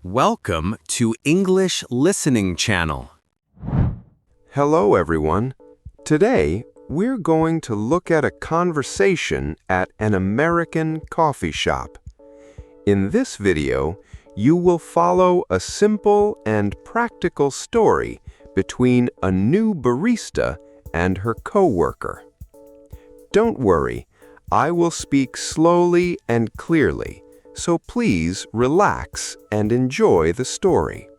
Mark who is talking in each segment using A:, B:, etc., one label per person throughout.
A: Welcome to English Listening Channel.
B: Hello, everyone. Today, we're going to look at a conversation at an American coffee shop. In this video, you will follow a simple and practical story between a new barista and her coworker. Don't worry, I will speak slowly and clearly, so please relax and enjoy the story.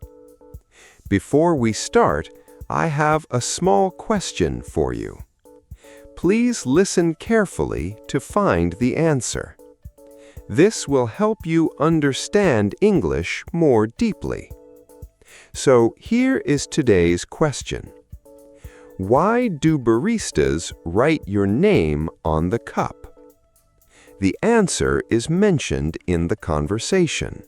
B: Before we start, I have a small question for you. Please listen carefully to find the answer. This will help you understand English more deeply. So here is today's question. Why do baristas write your name on the cup? The answer is mentioned in the conversation.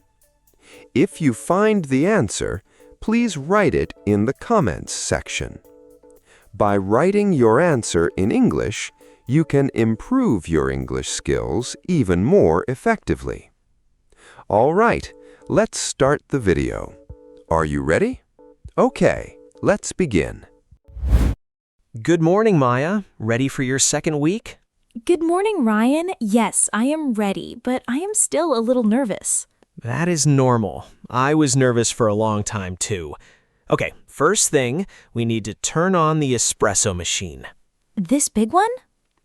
B: If you find the answer, please write it in the comments section. By writing your answer in English, you can improve your English skills even more effectively. All right, let's start the video. Are you ready? Okay, let's begin.
C: Good morning, Maya. Ready for your second week?
D: Good morning, Ryan. Yes, I am ready, but I am still a little nervous.
C: That is normal. I was nervous for a long time, too. Okay, first thing, we need to turn on the espresso machine.
D: This big one?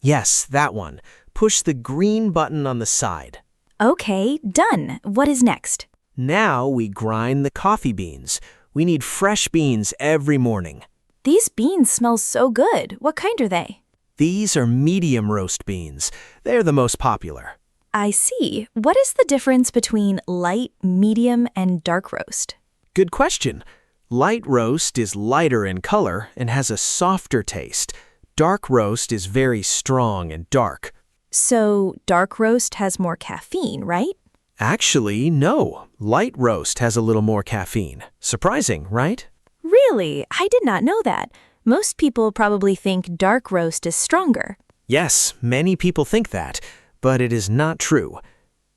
C: Yes, that one. Push the green button on the side.
D: Okay, done. What is next?
C: Now we grind the coffee beans. We need fresh beans every morning.
D: These beans smell so good. What kind are they?
C: These are medium roast beans. They're the most popular.
D: I see. What is the difference between light, medium, and dark roast?
C: Good question. Light roast is lighter in color and has a softer taste. Dark roast is very strong and dark.
D: So, dark roast has more caffeine, right?
C: Actually, no. Light roast has a little more caffeine. Surprising, right?
D: Really? I did not know that. Most people probably think dark roast is stronger.
C: Yes, many people think that, but it is not true.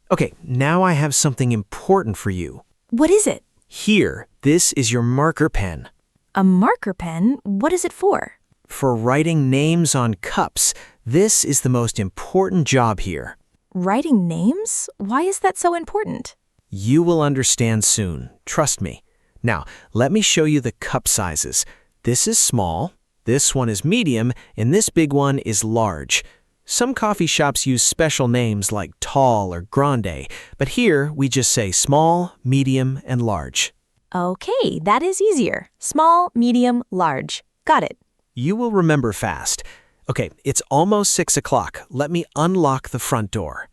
C: Okay, now I have something important for you.
D: What is it?
C: Here, this is your marker pen.
D: A marker pen? What is it for?
C: For writing names on cups, this is the most important job here.
D: Writing names? Why is that so important?
C: You will understand soon, trust me. Now, let me show you the cup sizes. This is small, this one is medium, and this big one is large. Some coffee shops use special names like tall or grande, but here we just say small, medium, and large.
D: Okay, that is easier. Small, medium, large. Got it.
C: You will remember fast. Okay, it's almost 6 o'clock. Let me unlock the front door.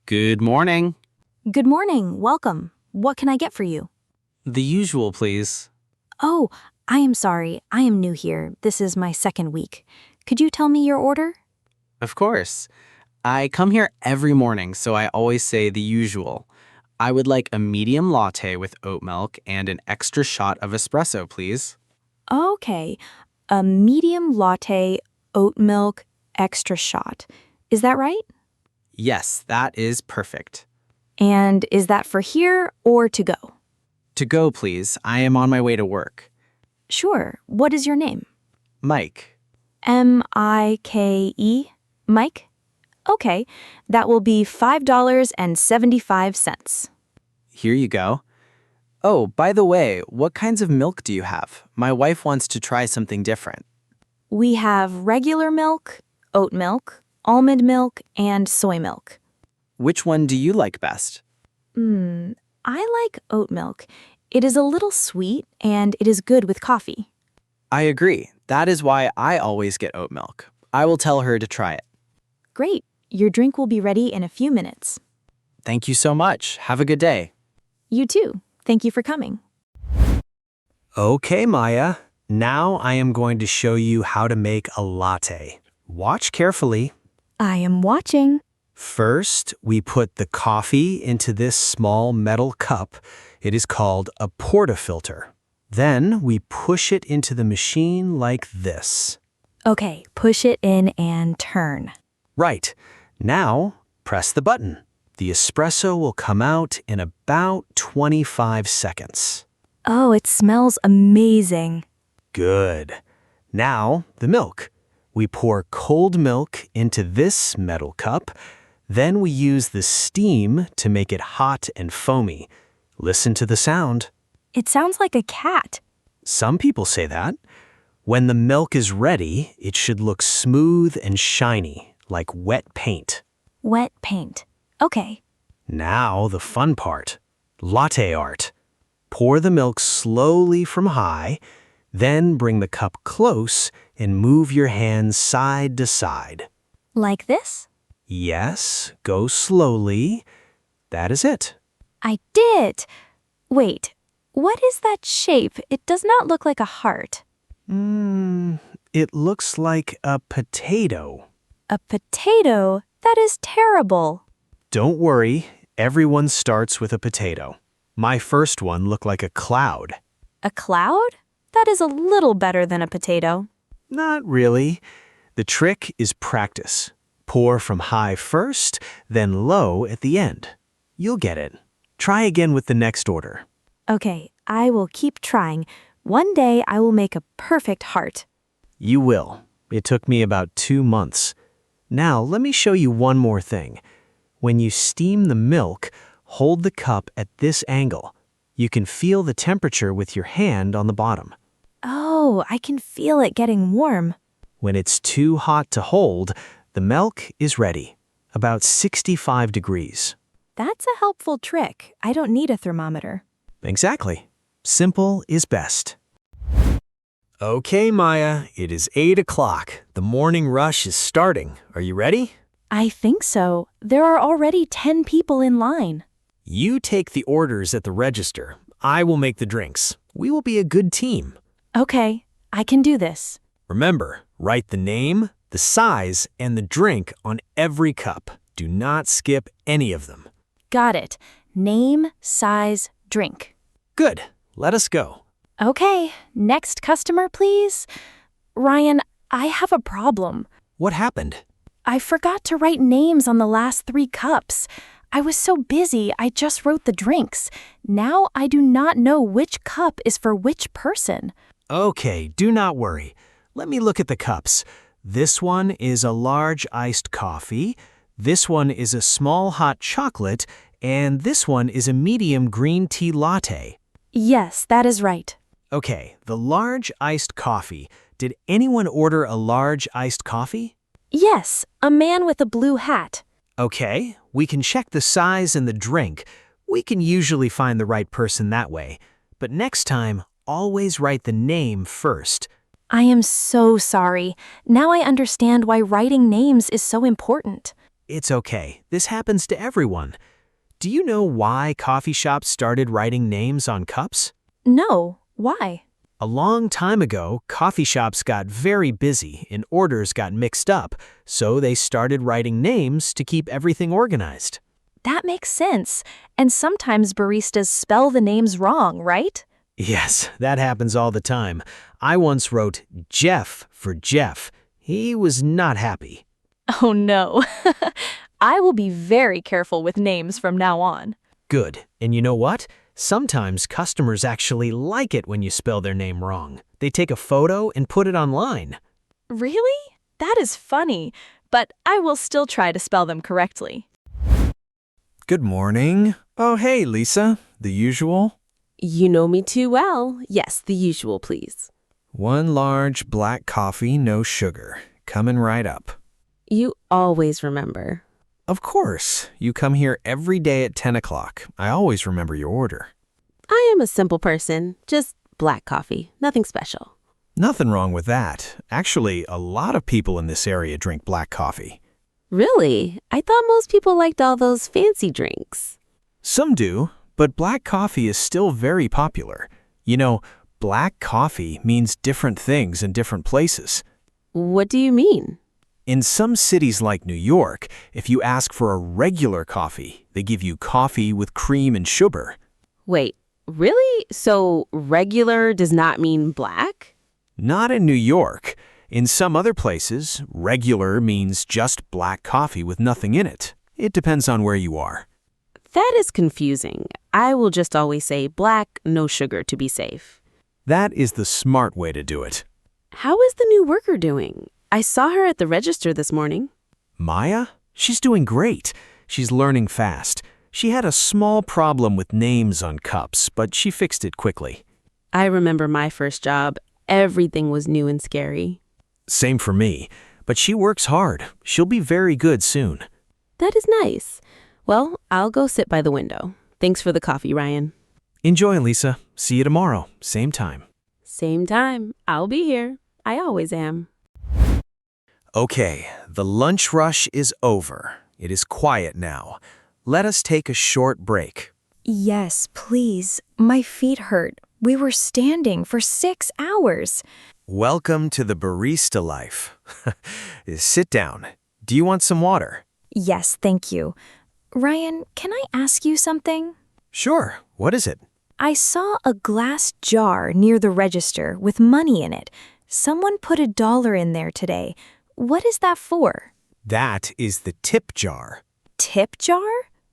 E: Good morning.
D: Good morning. Welcome. What can I get for you?
E: The usual, please.
D: Oh, I am sorry. I am new here. This is my second week. Could you tell me your order?
E: Of course. I come here every morning, so I always say the usual. I would like a medium latte with oat milk and an extra shot of espresso, please.
D: Okay. A medium latte, oat milk, extra shot. Is that right?
E: Yes, that is perfect.
D: And is that for here or to go?
E: To go, please. I am on my way to work.
D: Sure. What is your name?
E: Mike.
D: M-I-K-E? Mike? Okay. That will be $5.75.
E: Here you go. Oh, by the way, what kinds of milk do you have? My wife wants to try something different.
D: We have regular milk, oat milk, almond milk, and soy milk.
E: Which one do you like best?
D: I like oat milk. It is a little sweet, and it is good with coffee.
E: I agree. That is why I always get oat milk. I will tell her to try it.
D: Great. Your drink will be ready in a few minutes.
E: Thank you so much. Have a good day.
D: You too. Thank you for coming.
C: Okay, Maya. Now I am going to show you how to make a latte. Watch carefully.
D: I am watching.
C: First, we put the coffee into this small metal cup. It is called a portafilter. Then we push it into the machine like this.
D: Okay, push it in and turn.
C: Right. Now, press the button. The espresso will come out in about 25 seconds.
D: Oh, it smells amazing.
C: Good. Now, the milk. We pour cold milk into this metal cup. Then we use the steam to make it hot and foamy. Listen to the sound.
D: It sounds like a cat.
C: Some people say that. When the milk is ready, it should look smooth and shiny, like wet paint.
D: Wet paint. Okay.
C: Now the fun part, latte art. Pour the milk slowly from high, then bring the cup close and move your hands side to side.
D: Like this?
C: Yes, go slowly. That is it.
D: I did. Wait, what is that shape? It does not look like a heart.
C: It looks like a potato.
D: A potato? That is terrible.
C: Don't worry, everyone starts with a potato. My first one looked like a cloud.
D: A cloud? That is a little better than a potato.
C: Not really. The trick is practice. Pour from high first, then low at the end. You'll get it. Try again with the next order.
D: Okay, I will keep trying. One day I will make a perfect heart.
C: You will. It took me about 2 months. Now, let me show you one more thing. When you steam the milk, hold the cup at this angle. You can feel the temperature with your hand on the bottom.
D: Oh, I can feel it getting warm.
C: When it's too hot to hold, the milk is ready, about 65 degrees.
D: That's a helpful trick. I don't need a thermometer.
C: Exactly. Simple is best. Okay, Maya, it is 8 o'clock. The morning rush is starting. Are you ready?
D: I think so. There are already 10 people in line.
C: You take the orders at the register. I will make the drinks. We will be a good team.
D: Okay, I can do this.
C: Remember, write the name, the size, and the drink on every cup. Do not skip any of them.
D: Got it. Name, size, drink.
C: Good. Let us go.
D: Okay, next customer, please. Ryan, I have a problem.
C: What happened?
D: I forgot to write names on the last 3 cups. I was so busy, I just wrote the drinks. Now I do not know which cup is for which person.
C: Okay, do not worry. Let me look at the cups. This one is a large iced coffee. This one is a small hot chocolate. And this one is a medium green tea latte.
D: Yes, that is right.
C: Okay, the large iced coffee. Did anyone order a large iced coffee?
D: Yes, a man with a blue hat.
C: Okay, we can check the size and the drink. We can usually find the right person that way. But next time, always write the name first.
D: I am so sorry. Now I understand why writing names is so important.
C: It's okay. This happens to everyone. Do you know why coffee shops started writing names on cups?
D: No, why?
C: A long time ago, coffee shops got very busy and orders got mixed up, so they started writing names to keep everything organized.
D: That makes sense. And sometimes baristas spell the names wrong, right?
C: Yes, that happens all the time. I once wrote Jeff for Jeff. He was not happy.
D: Oh no. I will be very careful with names from now on.
C: Good. And you know what? Sometimes customers actually like it when you spell their name wrong. They take a photo and put it online.
D: Really? That is funny, but I will still try to spell them correctly.
C: Good morning. Oh, hey, Lisa. The usual?
F: You know me too well. Yes, the usual, please.
C: 1 large black coffee, no sugar. Coming right up.
F: You always remember.
C: Of course. You come here every day at 10 o'clock. I always remember your order.
F: I am a simple person. Just black coffee. Nothing special.
C: Nothing wrong with that. Actually, a lot of people in this area drink black coffee.
F: Really? I thought most people liked all those fancy drinks.
C: Some do, but black coffee is still very popular. You know, black coffee means different things in different places.
F: What do you mean?
C: In some cities like New York, if you ask for a regular coffee, they give you coffee with cream and sugar.
F: Wait, really? So regular does not mean black?
C: Not in New York. In some other places, regular means just black coffee with nothing in it. It depends on where you are.
F: That is confusing. I will just always say black, no sugar to be safe.
C: That is the smart way to do it.
F: How is the new worker doing? I saw her at the register this morning.
C: Maya? She's doing great. She's learning fast. She had a small problem with names on cups, but she fixed it quickly.
F: I remember my first job. Everything was new and scary.
C: Same for me, but she works hard. She'll be very good soon.
F: That is nice. Well, I'll go sit by the window. Thanks for the coffee, Ryan.
C: Enjoy, Lisa. See you tomorrow, same time.
F: Same time. I'll be here. I always am.
C: Okay, the lunch rush is over. It is quiet now. Let us take a short break.
D: Yes, please. My feet hurt. We were standing for 6 hours.
C: Welcome to the barista life. Sit down. Do you want some water?
D: Yes, thank you. Ryan, can I ask you something?
C: Sure. What is it?
D: I saw a glass jar near the register with money in it. Someone put $1 in there today. What is that for?
C: That is the tip jar.
D: Tip jar?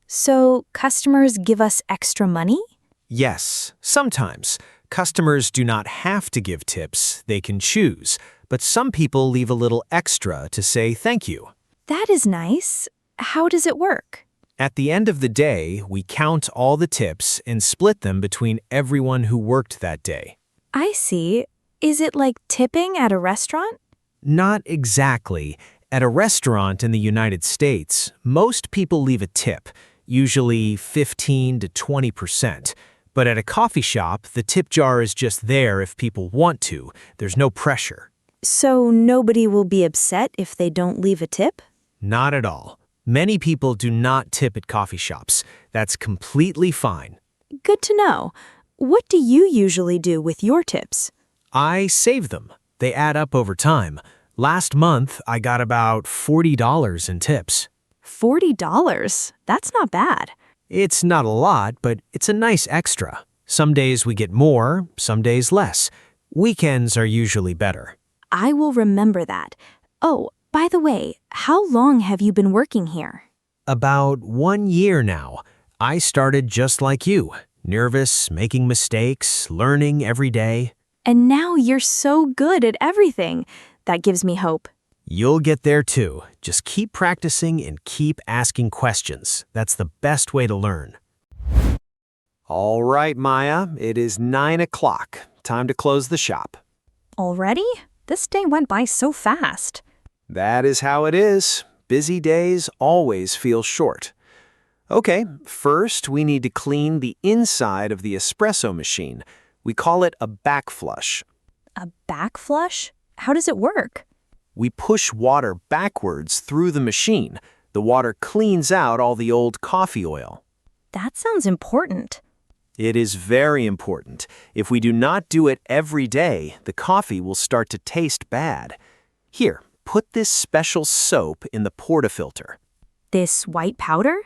D: So customers give us extra money?
C: Yes, sometimes. Customers do not have to give tips, they can choose, but some people leave a little extra to say thank you.
D: That is nice. How does it work?
C: At the end of the day, we count all the tips and split them between everyone who worked that day.
D: I see. Is it like tipping at a restaurant?
C: Not exactly. At a restaurant in the United States, most people leave a tip, usually 15 to 20%. But at a coffee shop, the tip jar is just there if people want to. There's no pressure.
D: So nobody will be upset if they don't leave a tip?
C: Not at all. Many people do not tip at coffee shops. That's completely fine.
D: Good to know. What do you usually do with your tips?
C: I save them. They add up over time. Last month, I got about $40 in tips.
D: $40? That's not bad.
C: It's not a lot, but it's a nice extra. Some days we get more, some days less. Weekends are usually better.
D: I will remember that. Oh, by the way, how long have you been working here?
C: About 1 year now. I started just like you. Nervous, making mistakes, learning every day.
D: And now you're so good at everything. That gives me hope.
C: You'll get there too. Just keep practicing and keep asking questions. That's the best way to learn. All right, Maya, it is 9 o'clock. Time to close the shop.
D: Already? This day went by so fast.
C: That is how it is. Busy days always feel short. Okay, first we need to clean the inside of the espresso machine. We call it a backflush.
D: A backflush? How does it work?
C: We push water backwards through the machine. The water cleans out all the old coffee oil.
D: That sounds important.
C: It is very important. If we do not do it every day, the coffee will start to taste bad. Here, put this special soap in the portafilter.
D: This white powder?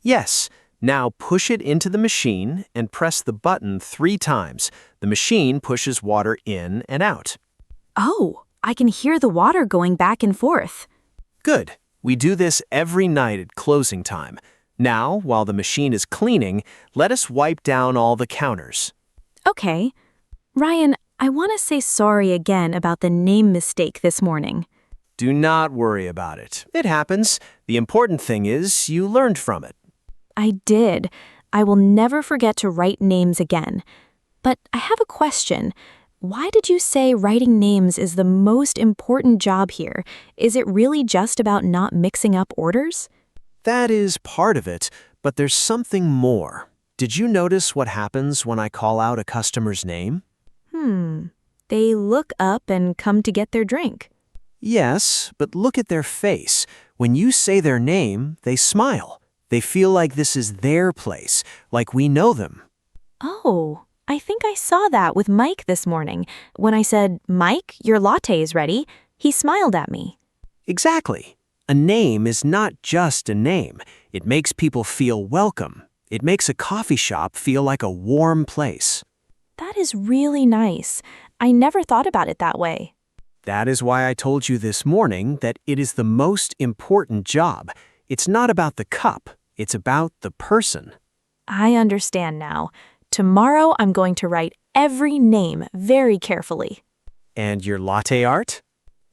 C: Yes. Now push it into the machine and press the button 3 times. The machine pushes water in and out.
D: Oh, I can hear the water going back and forth.
C: Good. We do this every night at closing time. Now, while the machine is cleaning, let us wipe down all the counters.
D: Okay. Ryan, I want to say sorry again about the name mistake this morning.
C: Do not worry about it. It happens. The important thing is you learned from it.
D: I did. I will never forget to write names again. But I have a question. Why did you say writing names is the most important job here? Is it really just about not mixing up orders?
C: That is part of it, but there's something more. Did you notice what happens when I call out a customer's name?
D: They look up and come to get their drink.
C: Yes, but look at their face. When you say their name, they smile. They feel like this is their place, like we know them.
D: Oh, I think I saw that with Mike this morning. When I said, "Mike, your latte is ready," he smiled at me.
C: Exactly. A name is not just a name. It makes people feel welcome. It makes a coffee shop feel like a warm place.
D: That is really nice. I never thought about it that way.
C: That is why I told you this morning that it is the most important job. It's not about the cup, it's about the person.
D: I understand now. Tomorrow I'm going to write every name very carefully.
C: And your latte art?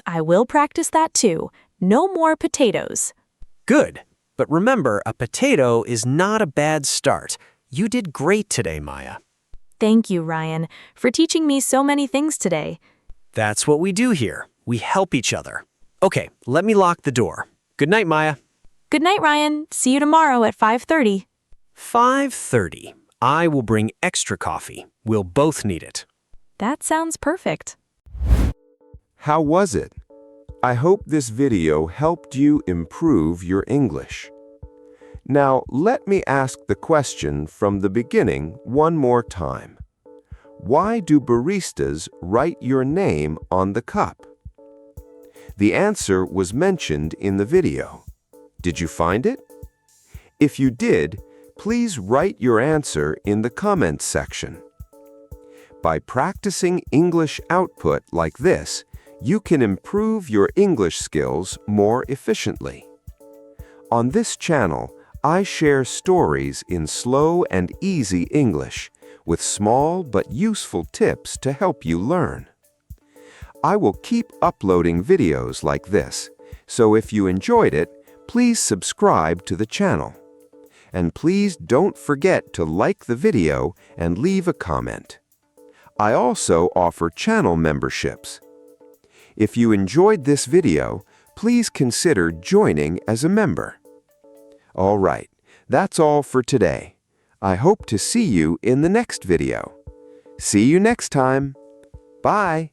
D: I will practice that too. No more potatoes.
C: Good. But remember, a potato is not a bad start. You did great today, Maya.
D: Thank you, Ryan, for teaching me so many things today.
C: That's what we do here. We help each other. Okay, let me lock the door. Good night, Maya.
D: Good night, Ryan. See you tomorrow at 5:30.
C: 5:30. I will bring extra coffee. We'll both need it.
D: That sounds perfect.
B: How was it? I hope this video helped you improve your English. Now, let me ask the question from the beginning one more time. Why do baristas write your name on the cup? The answer was mentioned in the video. Did you find it? If you did, please write your answer in the comments section. By practicing English output like this, you can improve your English skills more efficiently. On this channel, I share stories in slow and easy English with small but useful tips to help you learn. I will keep uploading videos like this, so if you enjoyed it, please subscribe to the channel. And please don't forget to like the video and leave a comment. I also offer channel memberships. If you enjoyed this video, please consider joining as a member. All right, that's all for today. I hope to see you in the next video. See you next time. Bye.